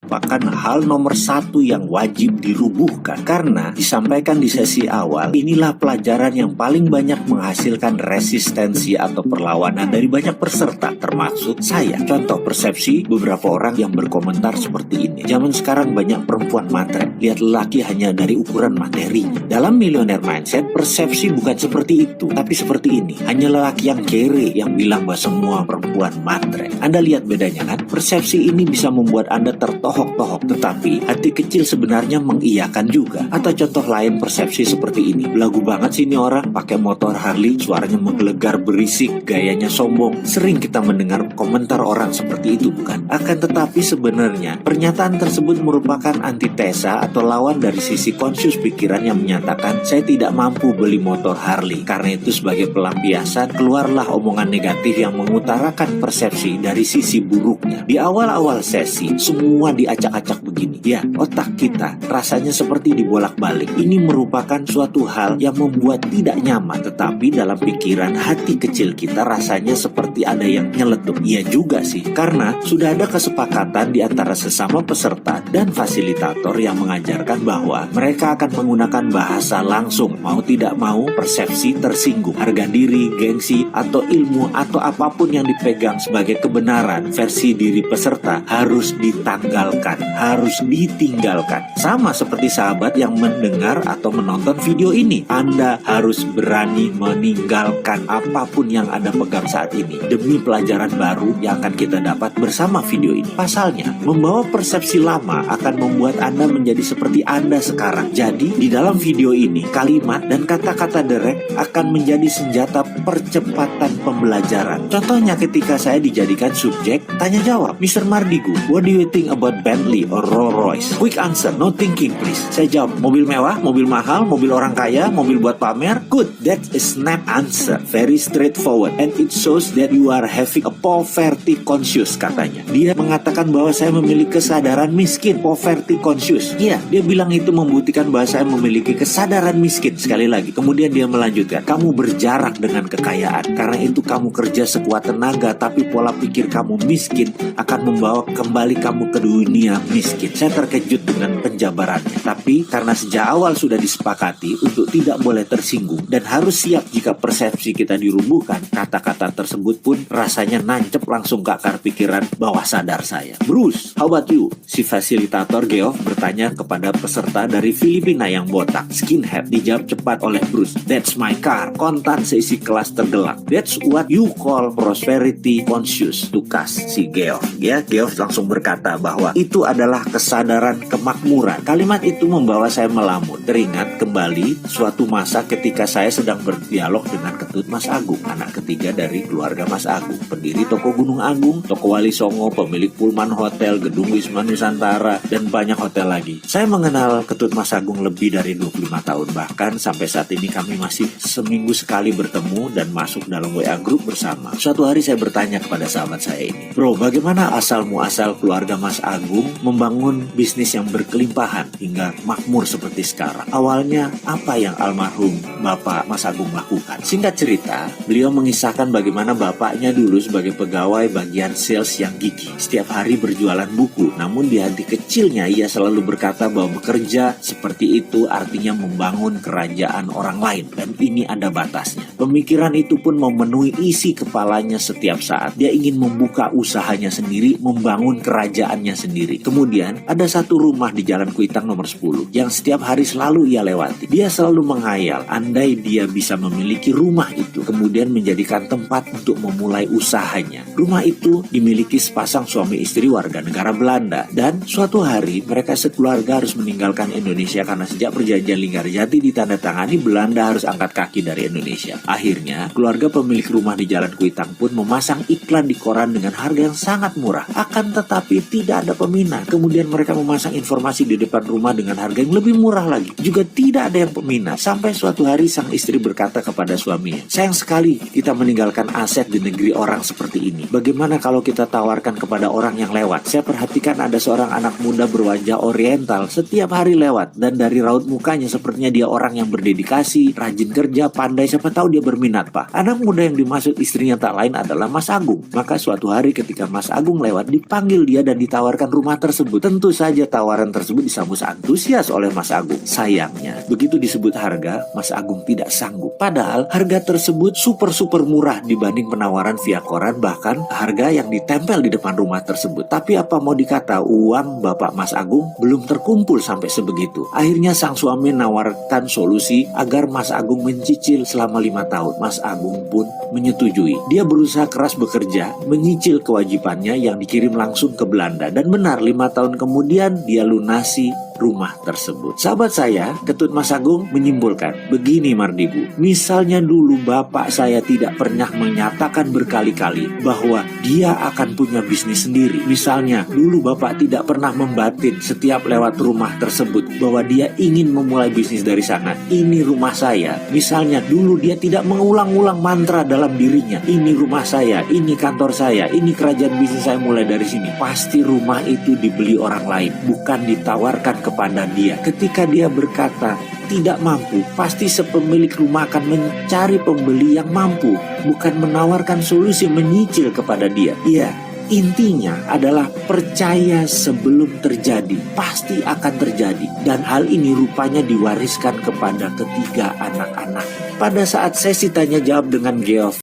merupakan hal nomor satu yang wajib dirubuhkan. Karena disampaikan di sesi awal, inilah pelajaran yang paling banyak menghasilkan resistensi atau perlawanan dari banyak peserta, termasuk saya. Contoh persepsi beberapa orang yang berkomentar seperti ini. Zaman sekarang banyak perempuan matre, lihat lelaki hanya dari ukuran materi. Dalam Millionaire Mindset, persepsi bukan seperti itu, tapi seperti ini. Hanya lelaki yang kere yang bilang bahwa semua perempuan matre. Anda lihat bedanya kan? Persepsi ini bisa membuat Anda tertohok-tohok, tetapi hati kecil sebenarnya mengiyakan juga. Atau contoh lain persepsi seperti ini. Belagu banget sih ini orang, pakai motor Harley, suaranya menggelegar berisik, gayanya sombong. Sering kita mendengar komentar orang seperti itu, bukan? Akan tetapi sebenarnya pernyataan tersebut merupakan antitesa atau lawan dari sisi konsius pikiran yang menyatakan saya tidak mampu beli motor Harley. Karena itu sebagai pelampiasan keluarlah omongan negatif yang mengutarakan persepsi dari sisi buruknya. Di awal-awal sesi semua diacak-acak begini. Ya, otak kita rasanya seperti dibolak-balik. Ini merupakan suatu hal yang membuat tidak nyaman, tetapi dalam pikiran hati kecil kita rasanya seperti ada yang nyeletuk. Iya juga sih, karena sudah ada kesepakatan di antara sesama peserta dan fasilitator yang mengajarkan bahwa mereka akan menggunakan bahasa langsung. Mau tidak mau persepsi tersinggung, harga diri, gengsi, atau ilmu atau apapun yang dipegang sebagai kebenaran versi diri peserta harus ditanggalkan, harus ditinggalkan. Sama seperti sahabat yang mendengar atau menonton video ini, Anda harus berani meninggalkan apapun yang Anda pegang saat ini demi pelajaran baru yang akan kita dapat bersama video ini. Pasalnya, membawa persepsi lama akan membuat Anda menjadi seperti Anda sekarang. Jadi, di dalam video ini, kalimat dan kata-kata Derek akan menjadi senjata percepatan pembelajaran. Contohnya ketika saya dijadikan subjek tanya jawab, Mr. Mardigu, what do you think about Bentley or Rolls Royce? Quick answer, no thinking please. Saya jawab, mobil mewah, mobil mahal, mobil orang kaya, mobil buat pamer. Good, that is snap answer, very straightforward, and it shows that you are having a poverty conscious, katanya. Dia mengatakan bahwa saya memiliki kesadaran miskin, poverty conscious. Iya, dia bilang itu membuktikan bahwa saya memiliki kesadaran miskin. Sekali lagi, kemudian dia melanjutkan, kamu berjarak dengan kekayaan. Karena itu kamu kerja sekuat tenaga, tapi pola pikir kamu miskin akan membawa kembali kamu ke dunia miskin. Saya terkejut dengan penjabarannya. Tapi karena sejak awal sudah disepakati untuk tidak boleh tersinggung dan harus siap jika persepsi kita dirubuhkan, kata-kata tersebut pun rasanya nancep langsung ke akar pikiran bawah sadar saya. Bruce, how about you? Si fasilitator Geoff bertanya kepada peserta dari Filipina yang botak, skinhead. Dijawab cepat oleh Bruce, that's my car. Kontan seisi kelas tergelak. That's what you call prosperity conscious. Tukas si Geoff. Ya, Geoff langsung berkata bahwa itu adalah kesadaran kemakmuran. Kalimat itu membawa saya melamun. Teringat kembali suatu masa ketika saya sedang berdialog dengan Ketut Mas Agung, anak ketiga dari keluarga Mas Agung, pendiri toko Gunung Agung, toko Wali Songo, pemilik Pullman Hotel, gedung Wisma Nusantara, dan banyak hotel lagi. Saya mengenal Ketut Mas Agung lebih dari 25 tahun. Bahkan sampai saat ini kami masih seminggu sekali bertemu dan masuk dalam WA group bersama. Suatu hari saya bertanya kepada sahabat saya ini, bro, bagaimana asal muasal keluarga Mas Agung membangun bisnis yang berkelimpahan hingga makmur seperti sekarang? Awalnya apa yang almarhum Bapak Mas Agung lakukan? Singkat cerita, beliau mengisahkan bagaimana bapaknya dulu sebagai pegawai bagian sales yang gigih, setiap hari berjualan buku. Namun di hati kecilnya ia selalu berkata bahwa bekerja seperti itu artinya membangun kerajaan orang lain, dan ini ada batasnya. Pemikiran itu pun memenuhi isi kepalanya setiap saat. Dia ingin membuka usahanya sendiri, membangun kerajaannya sendiri. Kemudian ada satu rumah di Jalan Kuitang nomor 10 yang setiap hari selalu ia lewati. Dia selalu menghayal andai dia bisa memiliki rumah itu, kemudian menjadikan tempat untuk memulai usahanya. Rumah itu dimiliki sepasang suami istri warga negara Belanda, dan suatu hari mereka sekeluarga harus meninggalkan Indonesia karena sejak perjanjian Linggarjati ditandatangani, Belanda harus angkat kaki dari Indonesia. Akhirnya keluarga pemilik rumah di Jalan Kuitang pun memasang iklan di koran dengan harga yang sangat murah. Akan tetapi tidak ada peminat. Kemudian mereka memasang informasi di depan rumah dengan harga yang lebih murah lagi. Juga tidak ada yang peminat. Sampai suatu hari sang istri berkata kepada suaminya, sayang sekali kita meninggalkan aset di negeri orang seperti ini. Bagaimana kalau kita tawarkan kepada orang yang lewat? Saya perhatikan ada seorang anak muda berwajah oriental setiap hari lewat, dan dari raut mukanya sepertinya dia orang yang berdedikasi, rajin kerja, pandai, siapa tahu dia berminat, Pak. Anak muda yang dimaksud istrinya tak lain adalah Mas Agung. Maka suatu hari ketika Mas Agung lewat, dipanggil dia dan ditawarkan rumah tersebut. Tentu saja tawaran tersebut disambut antusias oleh Mas Agung. Sayangnya, begitu disebut harga, Mas Agung tidak sanggup. Padahal harga tersebut super murah dibanding penawaran via koran, bahkan harga yang ditempel di depan rumah tersebut. Tapi apa mau dikata, uang Bapak Mas Agung belum terkumpul sampai sebegitu. Akhirnya sang suami menawarkan solusi agar Mas Agung mencicil selama 5 tahun. Mas Agung pun menyetujui. Dia berusaha keras bekerja, menyicil kewajibannya yang dikirim langsung ke Belanda. Dan benar, 5 tahun kemudian dia lunasi rumah tersebut. Sahabat saya, Ketut Mas Agung menyimpulkan, begini Mardigu, misalnya dulu bapak saya tidak pernah menyatakan berkali-kali bahwa dia akan punya bisnis sendiri. Misalnya, dulu bapak tidak pernah membatin setiap lewat rumah tersebut bahwa dia ingin memulai bisnis dari sana. Ini rumah saya. Misalnya, dulu dia tidak mengulang-ulang mantra dalam dirinya. Ini rumah saya, ini kantor saya, ini kerajaan bisnis saya mulai dari sini. Pasti rumah itu dibeli orang lain, bukan ditawarkan kepada dia. Ketika dia berkata tidak mampu, pasti sepemilik rumah akan mencari pembeli yang mampu, bukan menawarkan solusi menyicil kepada dia. Iya, intinya adalah percaya sebelum terjadi, pasti akan terjadi. Dan hal ini rupanya diwariskan kepada ketiga anak-anak. Pada saat sesi tanya jawab dengan Geoff